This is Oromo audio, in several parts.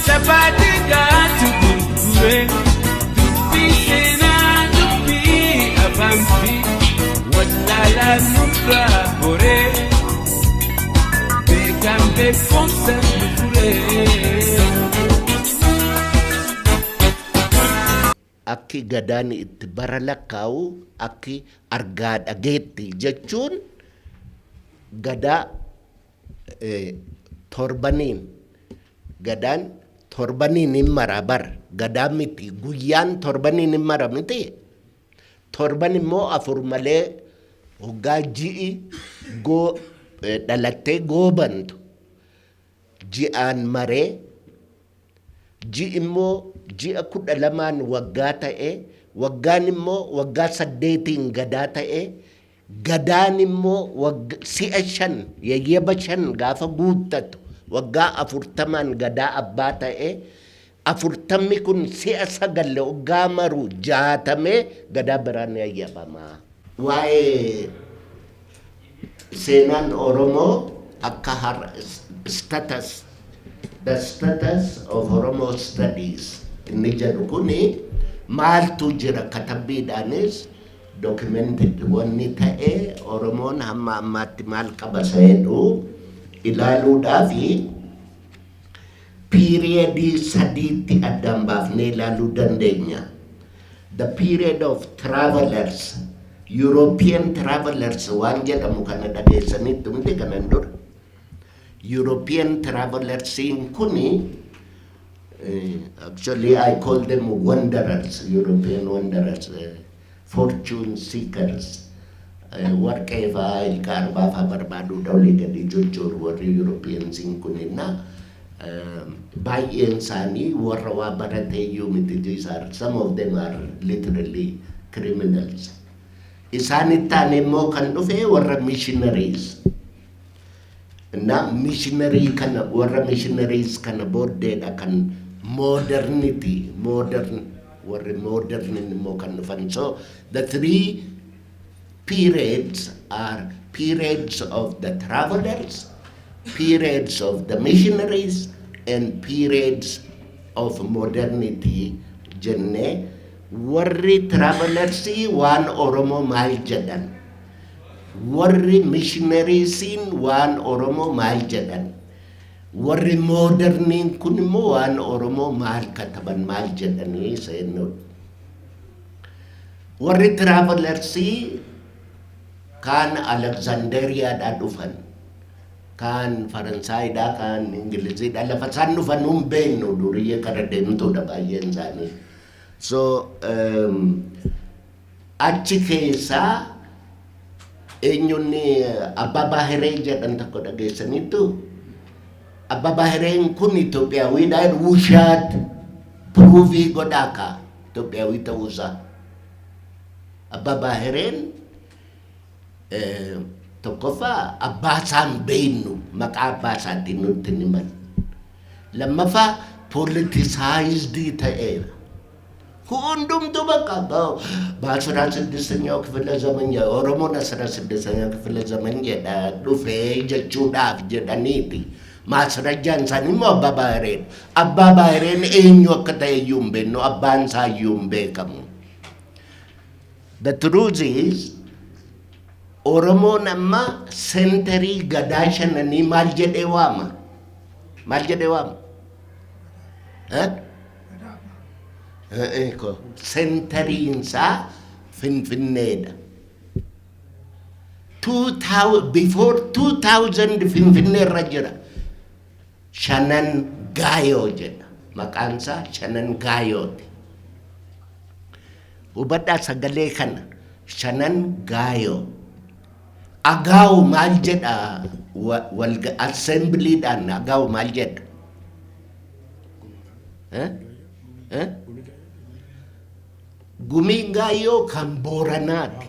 Sabadiga tugure Dubi sena dubi abampi Walala nubra bore Begambe fonsa nubure Akki gadaan itti bara lakkaa'u akki argaa dhageetti jechuun gadaa torbaniin gadaan torbaniin hin mara bar gadaa miti guyyaan torbaniin hin mara miti torban immoo afur malee hoggaa ji'i dhalattee goobantu ji'aan maree ji'i immoo ji'a 12 waggaa ta'e waggaan immoo waggaa 8 gadaa ta'e gadaan immoo si'a 5 yayyaba 5 gaafa guuttatu waggaa 40 gadaa abbaa ta'e 40 kun si'a 9 waggaa maru 60 gadaa biraan yayyabamaa. Waa'ee seenaan Oromoo akka the status of Oromo studies. Inni jedhu kuni maaltu jira katabbiidhaanis documented wanni ta'e Oromoon hamma ammaatti maal qaba jedhu ilaaluudhaafi periodii sadiitti addaan baafnee ilaaluu dandeenya. The period of travelers, European travelers waan jedhamu kana dhageessanitti hundi kanan dura. European travelers kuni actually I call them wanderers, European wanderers, fortune seekers. Warqeefaa ilkaarbaafa barbaadu dhawlee gadi jojjooru warri Europeans kunina baay'een isaanii warra waa barateeyyuu miti some of them are literally criminals. Isaanittaan immoo kan dhufe warra missionaries. Na missionary kana warra missionaries kana booddeedha kan modernity modern immoo kan dhufan. So the three periods are periods of the travelers, periods of the missionaries, and periods of modernity jenne. Warri travelers waan Oromoo maal jedhan, warri missionaries waan Oromoo maal jedhan, warri moderniin kun immoo waan Oromoo maal kataban maal jedhanii seenuudha. Warri travelers kan Alexandriaadhaa dhufan, kan Faransaayidhaa, kan Ingiliziidhaa lafa isaan dhufan hin beeknu durii kana deemtuudha baay'een isaanii. So achi keessaa eenyuunni Abbaa Baahiree jedhan tokko dhageessaniitu. Abbaa Baahireen kun Itoophiyaawidha. Wushaat pruuvii godhaaka Itoophiyaawii ta'uusaa. Abbaa Baahireen tokkoffaa abbaa isaan beeknu maqaa abbaa isaatiin nutti himan. Lammaffaa politicized ta'eera. ሁንዱም በቃ በአስራ ስድስተኛው ክፍለ ዘመን ኦሮሞን 16ኛው ክፍለ ዘመን ዱፌ ጀቹዳፍ ጀዳኒቲ ማስረጃን ሳኒሞ አባባሬን ኤኞ ከተዩም በኖ አባንሳዩም በከሙ. The truth is Oromoon amma century gadaashanani maal jedhee waama centuriinsa Finfinneedha. Before 2000 Finfinnee irra jira. Shanan Gaayoo jedha. Maqaansaa Shanan Gaayooti. Hubadhaa sagalee kana Shanan Gaayoo. Agaawu maal jedha assemblyidhaan agaawu maal jedha? Gumii Gaayoo kan Booranaati.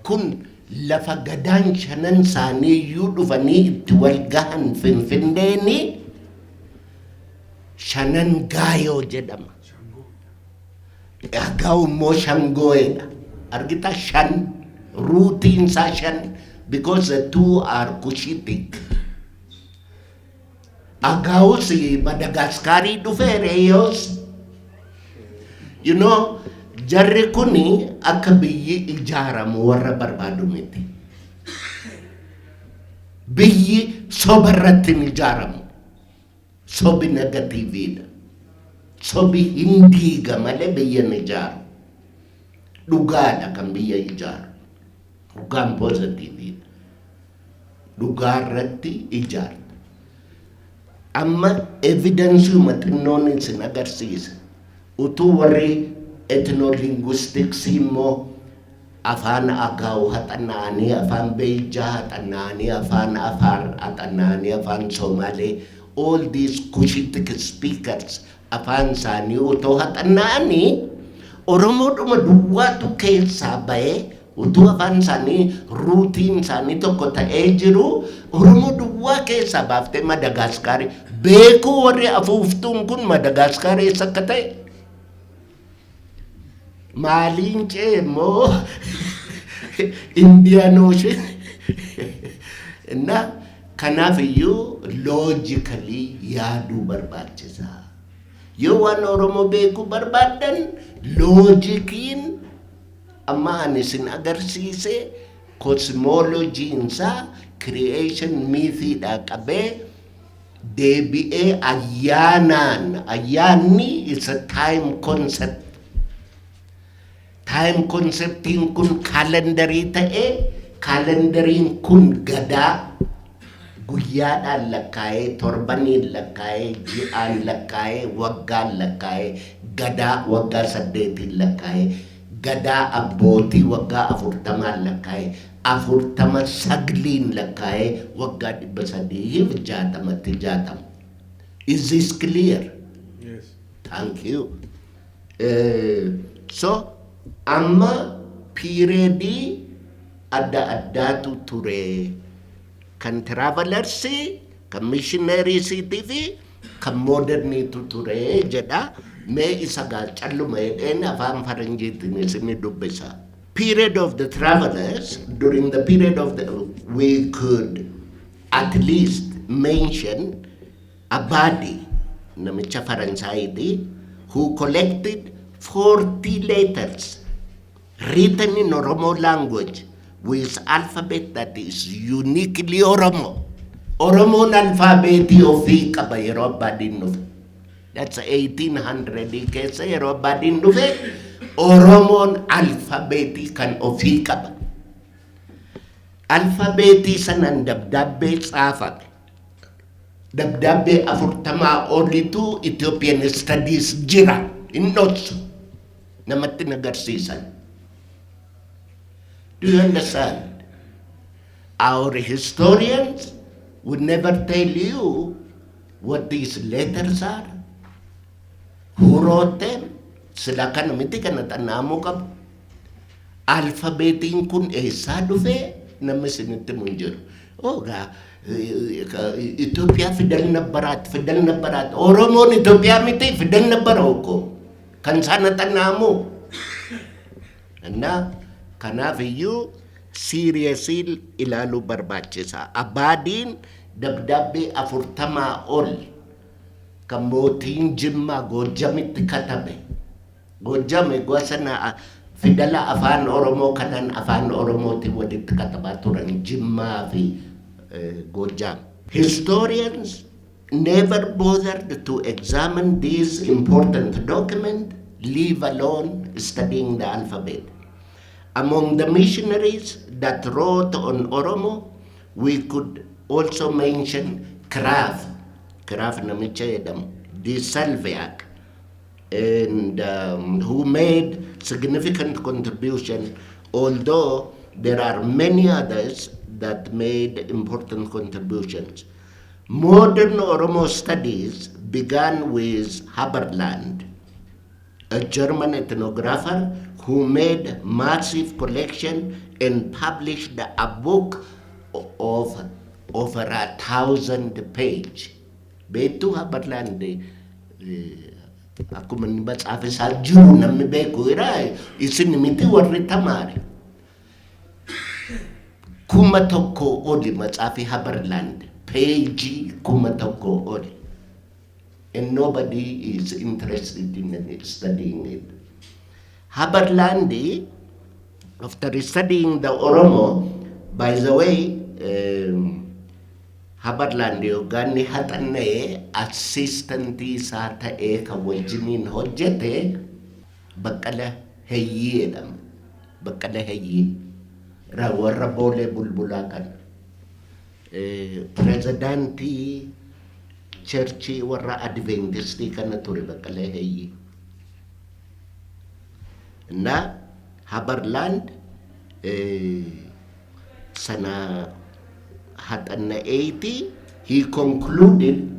Kun lafa gadaan shanan isaanii iyyuu dhufanii itti wal gahan Finfinneeni Shanan Gaayoo jedhama. Agaawu immoo Shangoo'edha. Argita shan routiinsaa shan because the two are Cushitic. Agaus Madagascari dhufeereeyos. You know, jarri kuni akka biyyi ijaaramu warra barbaadu miti. Biyyi sobarratti hin ijaaramu. Sobi negatiiviidha. Sobi hin diiga malee biyya hin ijaaru. Dhugaadha kan biyya ijaaru. Dhugaan positiiviidha. Dhugaarratti ijaaru. Amma evidensiuma xinnoon isin agarsiisa. Utuu warri ethno-linguistics immoo afaan Agaw haxanaanii, afaan Beijaa haxanaanii, afaan Afar haxanaanii, afaan Somaalee, all these Cushitic speakers afaan isaanii utoo haxanaanii Oromoodhuma duwwaatu keessaa bahee utuu afaan isaanii ruutiin isaanii tokko ta'ee jiru Oromoo duwwaa keessaa baaftee Madagaskari beekuu warri afuuftuun kun Madagaskari eessa akka ta'e maaliin ceemoo Indian Ocean na kanaaf iyyuu logically yaaduu barbaachisaa. Yoo waan Oromoo beekuu barbaadan logikiin amma ani isin agarsiise cosmologiinsaa creation mythidha qabee deebi'ee ayyaanaan. Ayyaanni is a time concept. Time conceptiin kun kalendarii ta'ee kalendariin kun gadaa guyyaadhaan lakkaa'ee torbaniin lakkaa'ee ji'aan lakkaa'ee waggaan lakkaa'ee gadaa waggaa 8 lakkaa'ee gadaa abbootii waggaa 40 lakkaa'ee 49 lakkaa'ee waggaa 360. Is this clear? Yes. Thank you. So amma periodii adda addaatu ture kan travelers kan missionaries fi kan moderniitu ture jedha mee isa calluma jedheen afaan faranjiitiin isin dubbisa. Period of the travelers, during the period of the we could at least mention Abadi namicha Faransaayiti who collected 40 letters written in Oromo language with alphabet that is uniquely Oromo. Oromoon alphabeti ofii qaba yeroo Abadiin dhufe. That's 1800 keessa yeroo Abadiin dhufe Oromoon alphabeti kan ofii qaba. Alphabeti sanan dabdabbee tsaafame. Dabdabbee 40 olitu Ethiopian studies jira. Innotsu. Namatti nagarsiisan. Do you understand? Our historians would never tell you what these letters are. Who wrote them? Sila ka namiti ka natanamo ka. Alphabetiin kun eessaa dhufe nama sinitti mo jiru. Ethiopia fidal na barat. Oromoon Ethiopia miti fidal na baroko. Kan sana tanamo. Na kanaaf iyyuu seriously ilaaluu barbaachisa. Abadiin dabdabbee 40 ol kan mootiin Jimmaa Goojamitti katabe. Goojame gosa na fidala afaan Oromoo kanan afaan Oromooti walitti katabaa turan Jimmaa fi Goojam. Historians never bothered to examine this important document, leave alone studying the alphabet. Among the missionaries that wrote on Oromo, we could also mention Kraf namicha jedhamu, De Salviac, and who made significant contribution, although there are many others that made important contributions. Modern Oromo studies began with Haberland, a German ethnographer who made massive collection and published a book of over 1,000 pages. Betu Haberland, aku matsaaf isaa jiru namni beeku irraa isin miti warri tamaare. 1,000 oli matsaafi Haberland. Page 1,000 oli. and nobody is interested in studying it. Haberlandi, after studying the Oromo, by the way, Haberlandi yookaan ni haxanna'ee assistantii isaa ta'ee kan wajjiniin hojjete Baqqala Hayyii jedhama. Baqqala Hayyii warra boolee bulbulaa kan pirezidaantii cherchii warra adventistii kana ture Baqqala Hayyii. Na Haberland sana haxanna'eeti, he concluded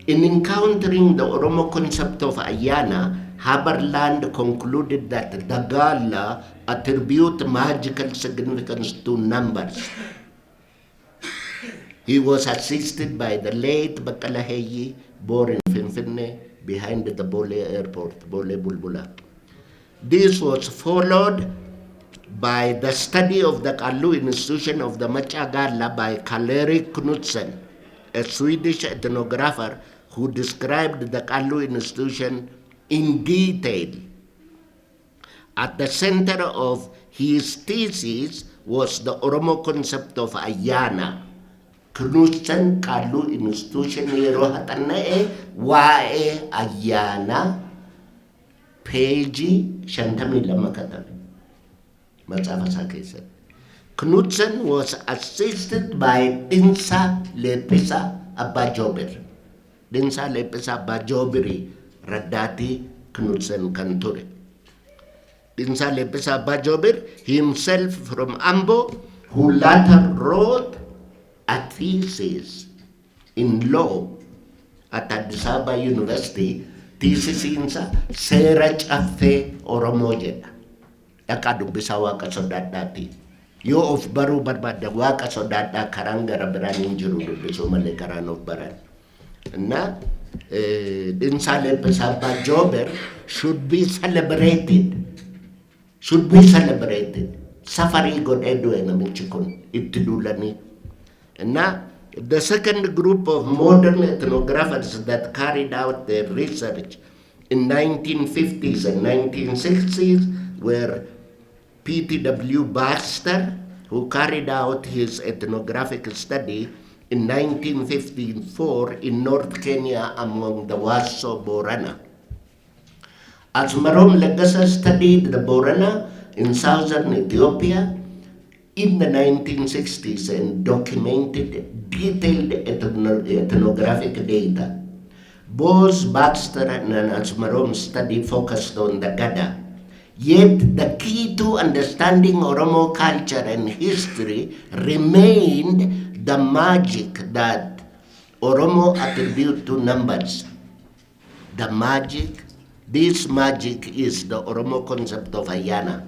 in encountering the Oromo concept of Ayyaana, Haberland concluded that the Gala attribute magical significance to numbers. He was assisted by the late Baqqala Hayyii, born in Finfinne, behind the Bole Airport, Bole Bulbula. This was followed by the study of the Kallu institution of the Machagala by Karl-Erik Knudsen, a Swedish ethnographer who described the Kallu institution in detail. At the center of his thesis was the Oromo concept of Ayyaana. Knudsen Kallu institution yeroo haxanna'e waa'ee Ayyaana peejii 52 katabe. Knudsen was assisted by Dinsa Lepisa Abba Jobir. Dinsa Lepisa Abba Jobiri Radati Knudsen Kanture. Dinsa Lepisa Abba Jobir, himself from Ambo, who later wrote a thesis in law at Addis Ababa University, thesis insa Seera Caffee Oromoo jedha. Dhaqaa dubbisaa waaqa sodaadhaati. Yoo of baruu barbaadda waaqa sodaadhaa karaan gara biraan hin jiru dubbisuu malee karaan of baran. Na Dinsa Lepisa Abba Jobir should be celebrated. Safarii godhee du'e namichi kun itti duulanii. Na the second group of modern ethnographers that carried out their research in 1950s and 1960s were P.T.W. Baxter, who carried out his ethnographic study in 1954 in North Kenya among the Waso Borana. Asmarom Legasa studied the Borana in southern Ethiopia in the 1960s and documented detailed ethnographic data. Both Baxter and Asmarom's study focused on the Gadaa. Yet the key to understanding Oromo culture and history remained the magic that Oromo attribute to numbers. This magic is the Oromo concept of Ayyaana.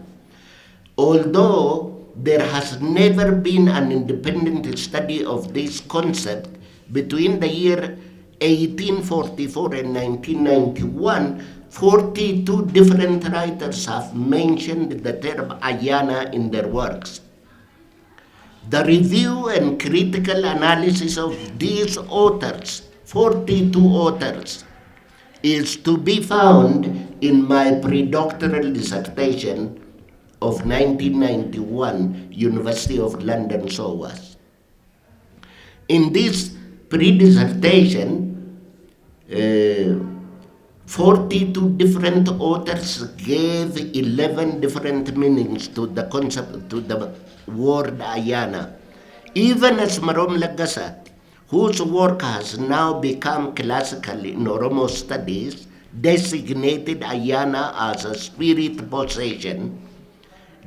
Although there has never been an independent study of this concept, between the year 1844 and 1991, 42 different writers have mentioned the term Ayyaana in their works. The review and critical analysis of these authors, 42 authors, is to be found in my predoctoral dissertation of 1991, University of London, SOAS. In this pre-dissertation, 42 different authors gave 11 different meanings to the concept, to the word Ayyaana. Even Asmarom Legasa, whose work has now become classical in Oromo studies, designated Ayyaana as a spirit possession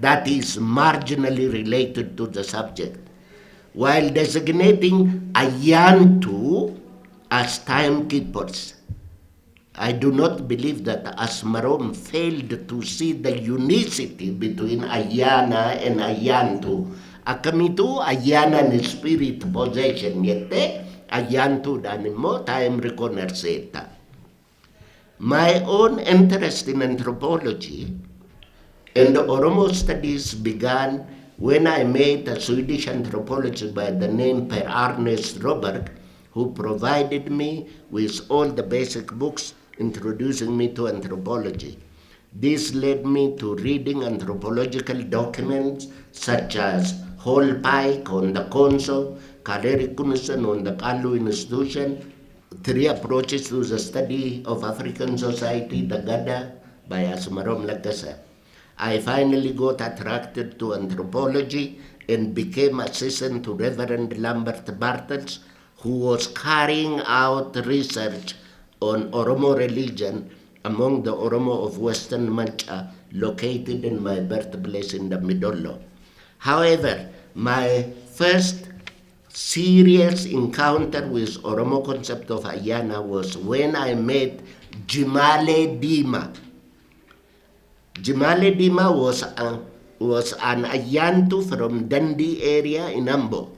that is marginally related to the subject, while designating Ayyantu as timekeepers. I do not believe that Asmarom failed to see the unicity between Ayyaana and Ayyantu. Akamitu Ayyaana ni spirit possession yette, Ayyantu danimo time reconerseta. My own interest in anthropology and Oromo studies began when I met a Swedish anthropologist by the name Per Ernest Roberg, who provided me with all the basic books introducing me to anthropology. This led me to reading anthropological documents such as Hall Pike on the Conso, Kaleri Kunison on the Kalu Institution, Three Approaches to the Study of African Society, the Gadaa, by Asmarom Lagasa. I finally got attracted to anthropology and became assistant to Reverend Lambert Bartels, who was carrying out research on Oromoo religion among the Oromoo of Western Mancha, located in my birthplace in the Midolo. However, my first serious encounter with Oromoo concept of Ayyaana was when I met Jimale Dima. Jimale Dima was an Ayyantu from Dundee area in Ambo.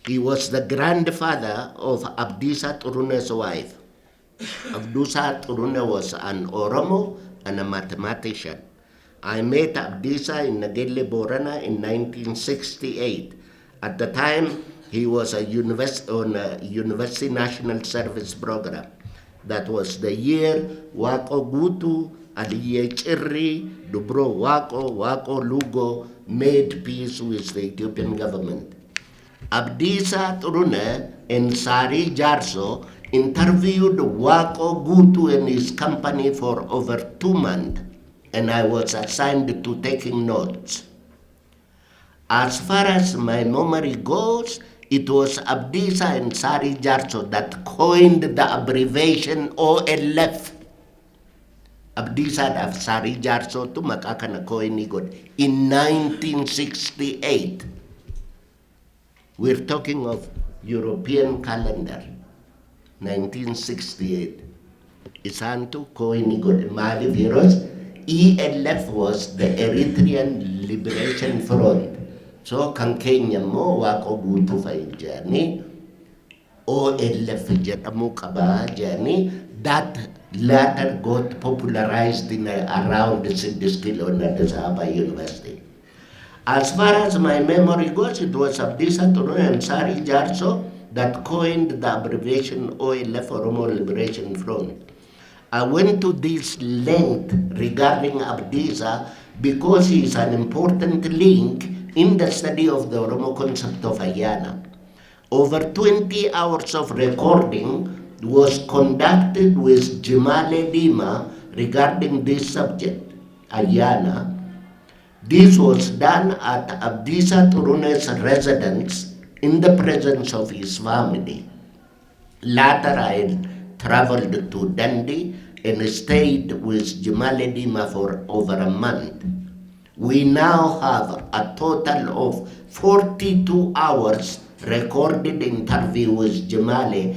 He was the grandfather of Abdisa Turune's wife. Abdisa Turune was an Oromo and a mathematician. I met Abdisa in Nagelle Borana in 1968. At the time, he was on a University National Service Program. That was the year Wako Gutu, Aliye Chirri, Dubro Wako Lugo made peace with the Ethiopian government. Abdisa Turune and Sari Jarso interviewed Wako Gutu and his company for over 2 months, and I was assigned to taking notes. As far as my memory goes, it was Abdisa and Sari Jarso that coined the abbreviation OLF. Abdisa and Sari Jarso to makaka coin in 1968. We're talking of European calendar, 1968. Isantu koinigod mali virus. ELF was the Eritrean Liberation Front. So kan Kenya mo wako gutu fa jani. OLF jatamu kaba jani. That later got popularized in around the Siddiskilo at the Sahaba University. As far as my memory goes, it was Abdisa Turune and Sari Jarso that coined the abbreviation OLF, Oromo Liberation Front. I went to this length regarding Abdisa because he is an important link in the study of the Oromo concept of Ayyaana. Over 20 hours of recording was conducted with Jimale Dima regarding this subject, Ayyaana. This was done at Abdisa Turune's residence in the presence of his family. Later, I traveled to Dundee and stayed with Jimale Dima for over a month. We now have a total of 42 hours recorded interview with Jimale,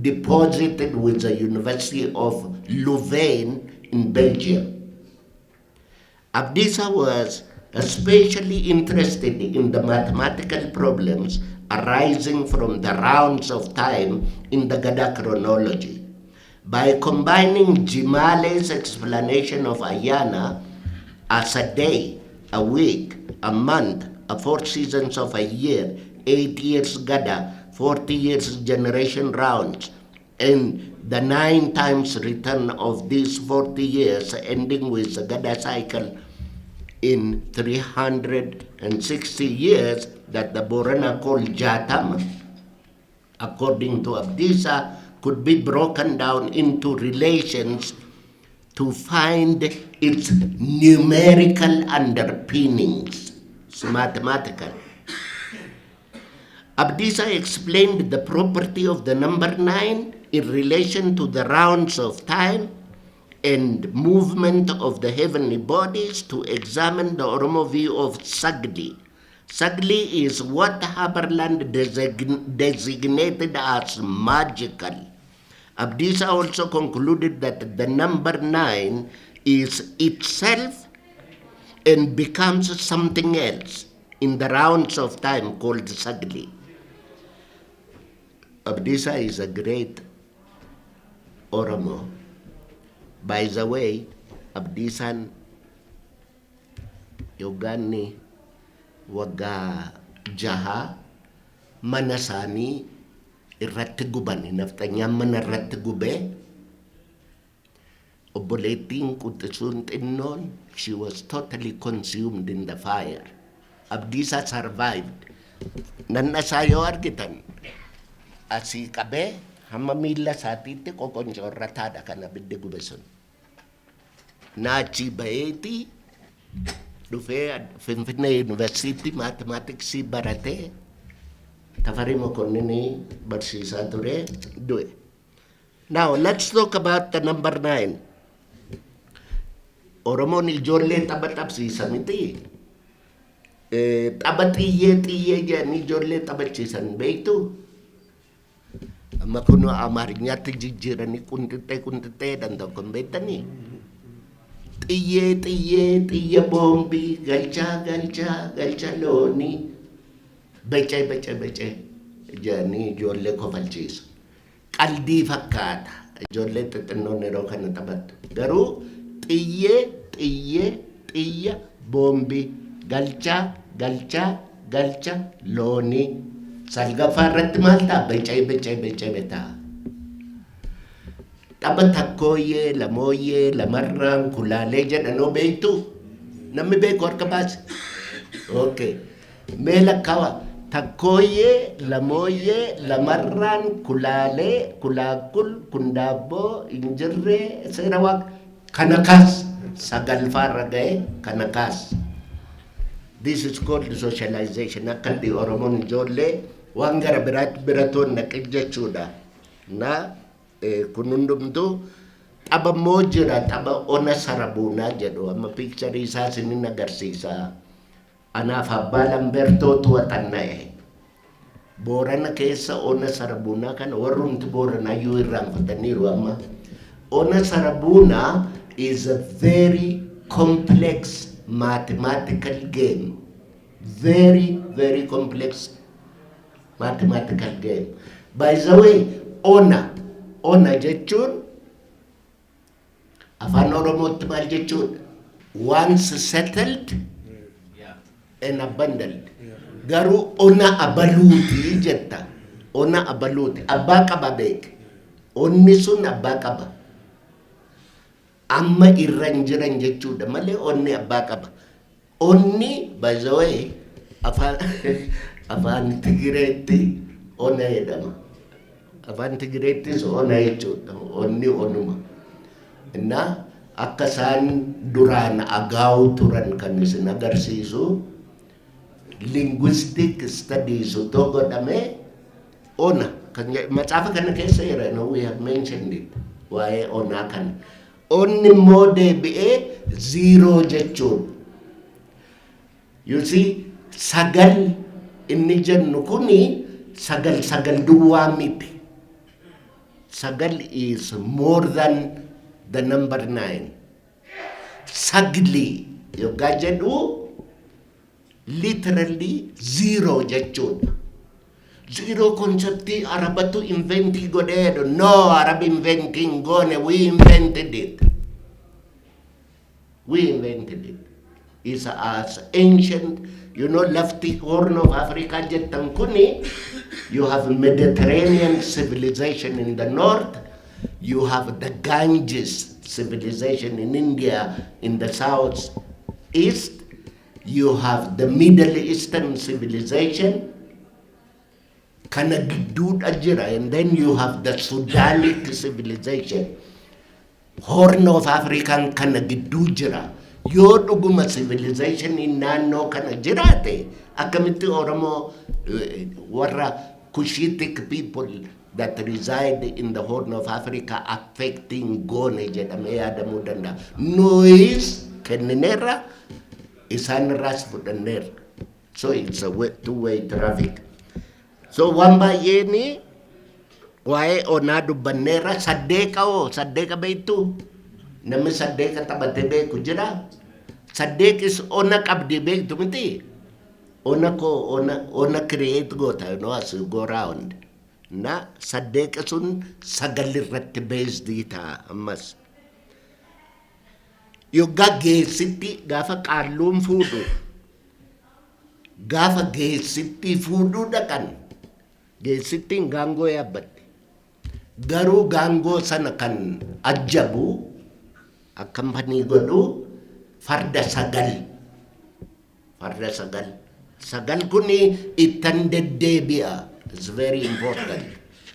deposited with the University of Louvain in Belgium. Abdisa was especially interested in the mathematical problems arising from the rounds of time in the Gadaa chronology. By combining Jimale's explanation of Ayyaana as a day, a week, a month, 4 seasons of a year, 8 years Gadaa, 40 years generation rounds, and the 9 times return of these 40 years, ending with the Gadaa cycle in 360 years that the Borana called Jatam, according to Abdisa, could be broken down into relations to find its numerical underpinnings. It's mathematical. Abdisa explained the property of the number 9 in relation to the rounds of time and movement of the heavenly bodies to examine the Oromo view of Sagli. Sagli is what Haberland designated as magical. Abdisa also concluded that the number 9 is itself and becomes something else in the rounds of time called Sagli. Abdisa is a great Oromo. By the way, Abdisan Yogani Waga Jaha Manasani irratti gubani nafxanyaan mana irratti gubee obboleettiin quxisuun xinnoon she was totally consumed in the fire. Abdiisaa survived. Nannasaa yoo argitan asii qabee hamma miilla isaatiitti qoqoncoorrataadha kan abiddi gube sun. Naachii baheetii dhufee Finfinnee Yuunivarsiitii maatimaatiksii baratee Tafarii Mokonninii barsiisaa ture du'e. Now let's talk about the number 9. Oromoon ijoollee tapha tapsiisa miti. Tapha xiyyee jedhanii ijoollee taphachiisan beektu. Amma kun Amaariyaatti jijjiiranii quntixxee tokko hin beektanii. Xiyya boombii galchaa loonii becee jedhanii ijoollee kofalchiisu. Qaldii fakkaata ijoollee xixinnoon yeroo kana taphattu. Garuu xiyya boombii galcha loonii salgaffaa irratti maal ta'a becee ta'a. Tapha takkooyyee lamarraan kulaalee jedhanoo beektu namni beeku harka baase. Okay. Mee lakkaawa takkooyyee lamarraan kulaalee kulaakul kundaabboo injirree seera waaqa kana kaas sagalfaarra ga'e kana kaas. This is called socialization. Akkatti Oromoon ijoollee waan gara biratoon naqe jechuudha. Na kun hundumtuu tapha moo jira tapha ona sarabuunaa jedhu amma piikcharii isaa sinin agarsiisa. Anaaf abbaa Lambertootu waxanna'e. Boorana keessa ona sarabuunaa kana warrumti Booranayyuu irraanfataniiru amma. Ona sarabuunaa is a very complex mathematical game. Very complex mathematical game. By the way, ona jechuun afaan Oromootti maal jechuun once settled and abandoned. Garuu ona abaluuti jetta. Ona abaluuti. Abbaa qaba beek. Onni sun abbaa qaba. Amma irra hin jiran jechuudha malee onni abbaa qaba. Onni by the way afaan Tigireetti ona jedhama. Afaan Tigireettis ona jechuudha. Onni onuma. Innaa akka isaan duraan agaa'u turan kan isin agarsiisu linguistic studies utoo godhamee ona kan macaafa kana keessa jira. No, we have mentioned it. Waa'ee onaa kana. Onni immoo deebi'ee zero jechuun. You see, sagal inni jennu kuni sagal duwwaa miti. Sagal is more than the number 9. Sagli yoggaa jedhu literally zero jechuudha. Zero conceptii Arabatu inventii godheedho. No, Arab inventing gone. We invented it. It's as ancient, lefty Horn of Africa jettan kuni. You have Mediterranean civilization in the north. You have the Ganges civilization in India in the south east. You have the Middle Eastern civilization. Kana gidduudha jira, and then you have the Sudanic civilization. Horn of African kana gidduu jira. Yoo dhuguma civilization in naannoo kana jiraate akkamitti Oromoo warra Cushitic people that reside in the Horn of Africa affecting gone jedhamee yaadamuu danda'a. Noise kennineerra isaan irraas fudhanneerra. So it's a two-way traffic. So waan baay'eeni waa'ee onaa dubbanneerra. Saddeeqa beektu namni saddeeqa taphatee beeku jira. Saddeeqis ona qabdi beektu miti. Ona create goota as you go round. Na saddeeqa sun sagal irratti based ta'a ammas. Yoggaa geessitti gaafa qaalluun fuudhu. Gaafa geessitti fuudhuu dhaqan. geessittiin gaangoo yaabbatte. Garuu gaangoo sana kan ajjabu akkampanii godhu farda sagal. Farda sagal. Sagal kuni ittan deddeebi'a. It's very important.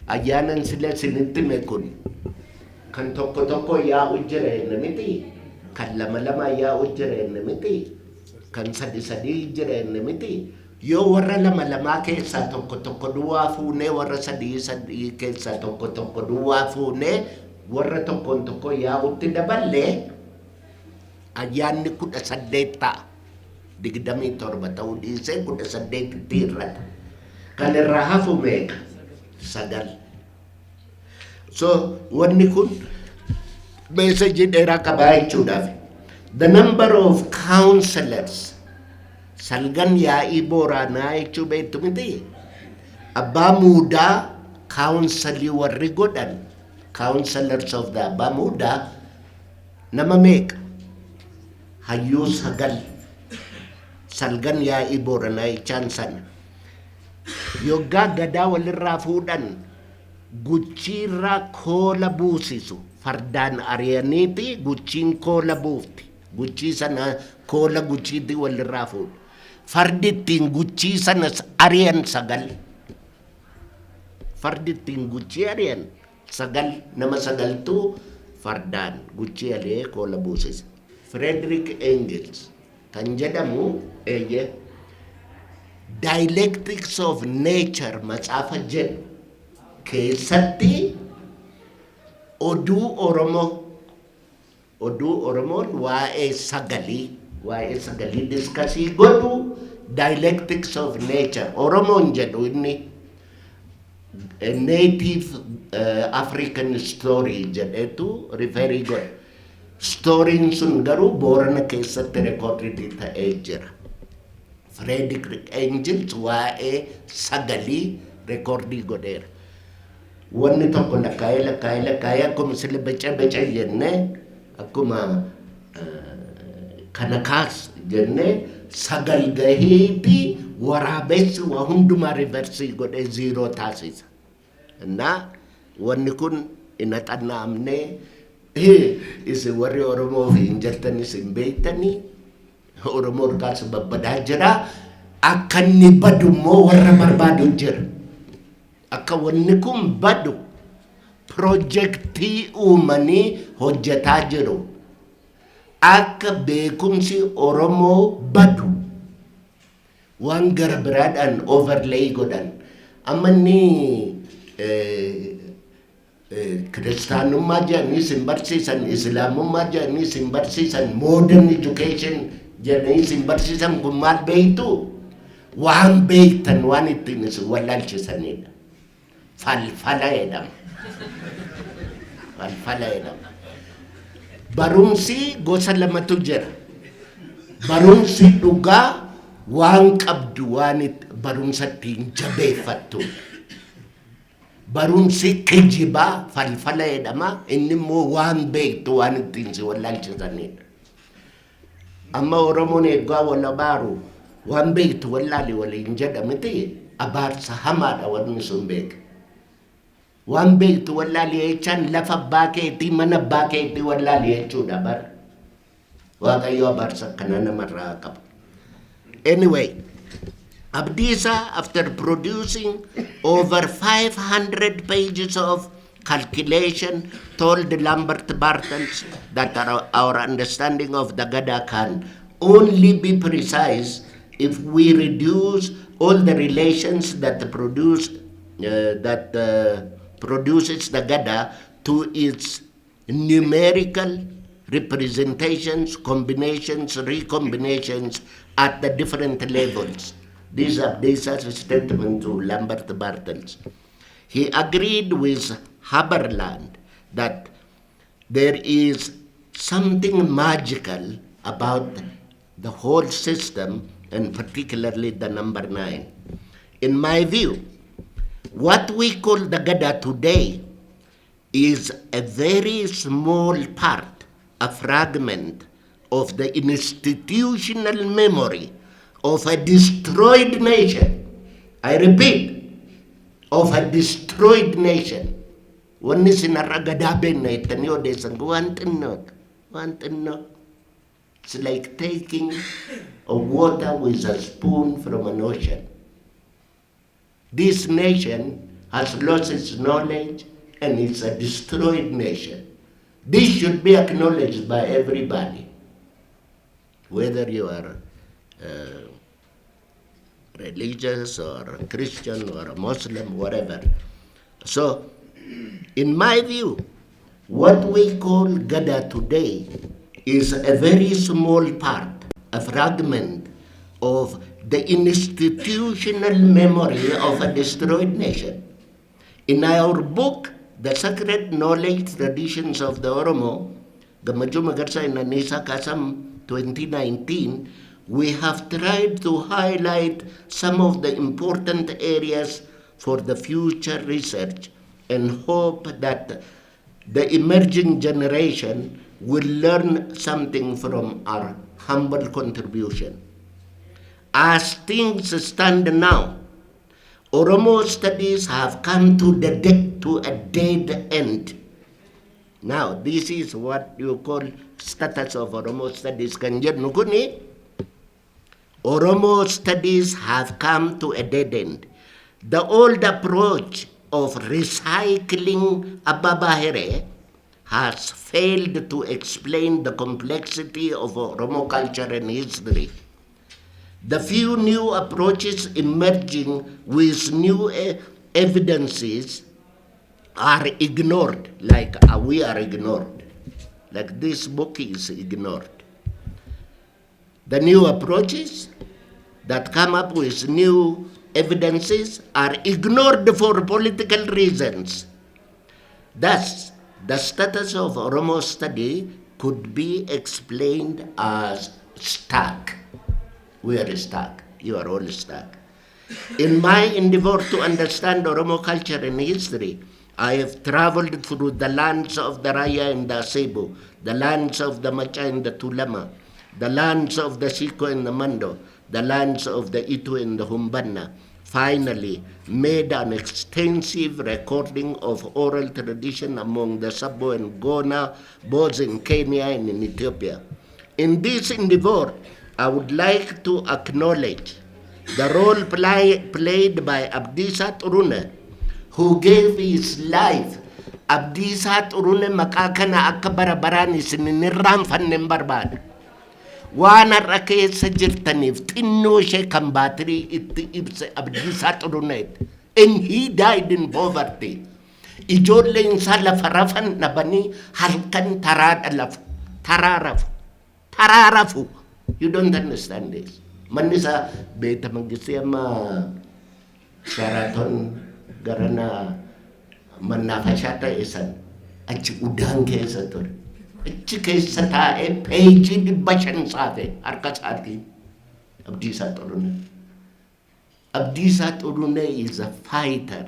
Ayyaanan sila sinitti me kun. Kan tokko yaa'u jireenya miti. Kan lama yaa'u jireenya miti. Kan sadi jireenya miti. Yoo warra lama keessaa tokko duwwaa fuunee warra sadii keessaa tokko duwwaa fuunee warra tokko yaa'utti daballee ayyaanni 18 ta'a. 27 ta'uu dhiisee 18 irratti. Kan irraa hafu meeqa? 9. So wanni kun meesajii dheeraa qabaa jechuudhaaf. The number of counselors salgan yaa'ii booraanaa jechuu beektu miti. Abbaa muudaa counselii warri godhan counselors of the abbaa muudaa nama meeqa? Hayyuu 9. Salgan yaa'ii booranaa jechaan sana. Yoggaa gadaa walirraa fuudhan guchiirraa koola buusisu. Fardaan ari'aniiti guchiin koola buufti. Guchii sana koola guchiitti walirraa fuudhu. Fardi ittiin guchii sana ari'an 9. Fardi ittiin guchii ari'an 9. Nama 9tu fardaan guchii ari'ee koola buusisa. Frederick Engels kan jedhamu dialectics of nature matsaafa jedhu keessatti oduu Oromoon waa'ee sagalii diskasii godhu dialectics of nature Oromoon jedhu inni native African story jedhetu referii godhu. Stooriin sun garuu Boorana keessatti rekoordii ta'ee jira. Frederick Engels waa'ee sagalii rekoordii godheera. Wanni tokko lakkaa'ee akkuma sila beca jennee akkuma kana kaas jennee sagal gaheetii waraabessi waa hundumaa riversii godhee 0 taasisa. Innaa wanni kun ina xannaamnee isin warri Oromoo fi hin jirtanis hin beektanii Oromoon kaas babbadaa jira. Akka inni badu immoo warra barbaadu jira. Akka wanni kun badu projektii uumanii hojjetaa jiru. Akka beekumsi Oromoo badu waan gara biraadhaan overlay godhan. Amma inni kiristaanummaa jedhanii sin barsiisan, islaamummaa jedhanii sin barsiisan, modern education jedhanii sin barsiisan kun maal beektu? Waan beektan waan ittiin isin wallaalchisanidha. Falfala jedhama. Barumsi gosa lamatu jira. Barumsi dhugaa waan qabdu waan barumsa ittiin jabeeffattu. Barumsi kijibaa falfala jedhama. Inni immoo waan beektu waan ittiin si wallaalchisanidha. Amma Oromoon eeggaa wal abaaru waan beektu wallaali waliin jedhamiti abaarsa hamaadha wanni sun beeka. Waan beektu wallaali jechaan lafa abbaa keetii mana abbaa keetii wallaali jechuudha bara. Waaqayyo abaarsa kana namarraa qaba. Anyway, Abdiisa, after producing over 500 pages of calculation, told Lambert Bartels that our understanding of the Gadaa can only be precise if we reduce all the relations that produces the Gadaa to its numerical representations, combinations, recombinations at the different levels. These are Abdiisa's statement to Lambert Bartels. He agreed with Haberland that there is something magical about the whole system and particularly the number 9. In my view, what we call the Gadaa today is a very small part, a fragment of the institutional memory of a destroyed nation. I repeat, of a destroyed nation. One is in a ragadaben night, and you days and want to know. It's like taking a water with a spoon from an ocean. This nation has lost its knowledge and it's a destroyed nation. This should be acknowledged by everybody, whether you are religious or a Christian or a Muslim, whatever. So, in my view, what we call Gadaa today is a very small part, a fragment of the institutional memory of a destroyed nation. In our book, The Sacred Knowledge Traditions of the Oromoo, Gammachuu Magarsaa in Anisa Kasam 2019, we have tried to highlight some of the important areas for the future research and hope that the emerging generation will learn something from our humble contribution. As things stand now, Oromoo studies have come to a dead end. Now, this is what you call status of Oromoo studies. Oromoo studies have come to a dead end. The old approach of recycling Ababahere has failed to explain the complexity of Oromoo culture and history. The few new approaches emerging with new evidences are ignored, like we are ignored, like this book is ignored. The new approaches that come up with new evidences are ignored for political reasons. Thus, the status of Oromoo study could be explained as stuck. We are stuck. You are all stuck. In my endeavor to understand Oromoo culture and history, I have traveled through the lands of the Raya and the Cebu, the lands of the Macha and the Tulama, the lands of the Siko and the Mando, the lands of the Itu and the Humbanna. Finally, made an extensive recording of oral tradition among the Sabo and Gona, both in Kenya and in Ethiopia. In this endeavor, I would like to acknowledge the role played by Abdiisat Urune, who gave his life. Abdiisat Urune makakana akka barabaraan isinirraanfanne barbaada. Waan har'a keessa jirtaniif xinnoo ishee kan baatirii itti ibse Abdiisat Uruneet. And he died in poverty. Ijoolleen isaa lafa rafan dhabanii halkan taraarafu. You don't understand this. Manisa beta magisiama Sheraton garana manafashata isan achi udang keessa ture. Achi keessa taa'ee peejii 500 saafe harka isaatii Abdiisat Urune. Abdiisat Urune is a fighter.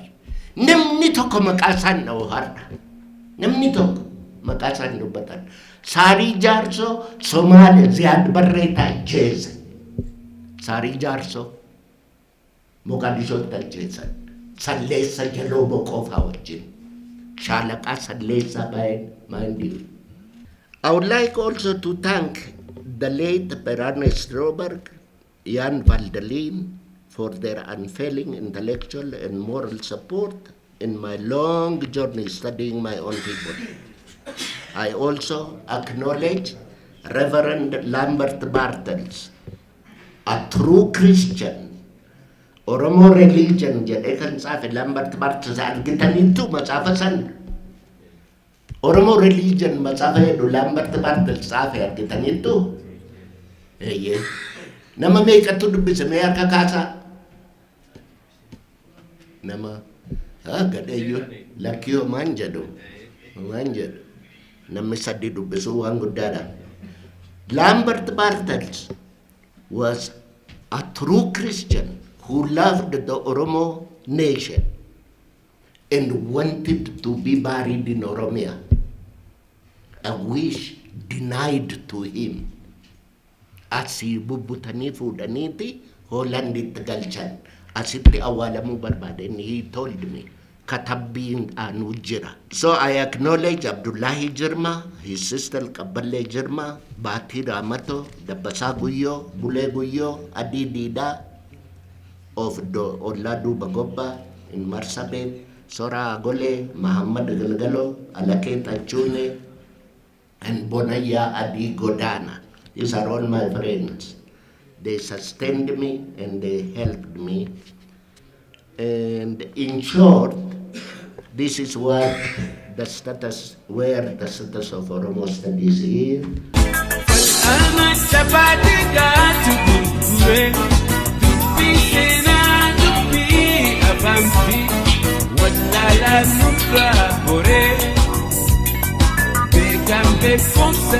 Namni tokko maqaa isaan dha'u har'a. Namni tokko maqaa isaan dubbatan. Sari Jarso, Somali, Ziad Barreta, Jason. Sari Jarso, Mogadisho, Jason. Salesa Jalobo Kofa Wajin. Shalaka Salesa by mind you. I would like also to thank the late Perane Stroberg, Jan Valdelin, for their unfailing intellectual and moral support in my long journey studying my own people. I also acknowledge Reverend Lambert Bartels, a true Christian. Oromoo religion jedhee kan xaafe Lambert Bartels argitaniitu macaafa san. Oromoo religion macaafa jedhu Lambert Bartels xaafe argitaniitu. Eeyyee. Nama meeqatu dubbise mee harka kaasaa? Nama gadheeyyo lakkiyoo maan jedhu. Namni sadii dubbisuu waan guddaadha. Lambert Bartels was a true Christian who loved the Oromo nation and wanted to be buried in Oromia, a wish denied to him. Asii bubbutanii fuudhaniiti Hoollanditti galchan. asitti awwaalamuu barbaade. He told me katabbiin aanu jira. So I acknowledge Abdullahi Jirma, his sister Kabbalee Jirma, Baatii Ramato, Dabbasaa Guyyoo, Bulee Guyyoo, Adii Diidaa of Ollaa Bagobba in Marsabit, Sora Agole, Muhammad Galgalo, Alakee Tanchune, and Bonaya Adi Godana. These are all my friends. They sustained me and they helped me. And in short, this is what the status, where the status of Oromo studies is. Gambe fonse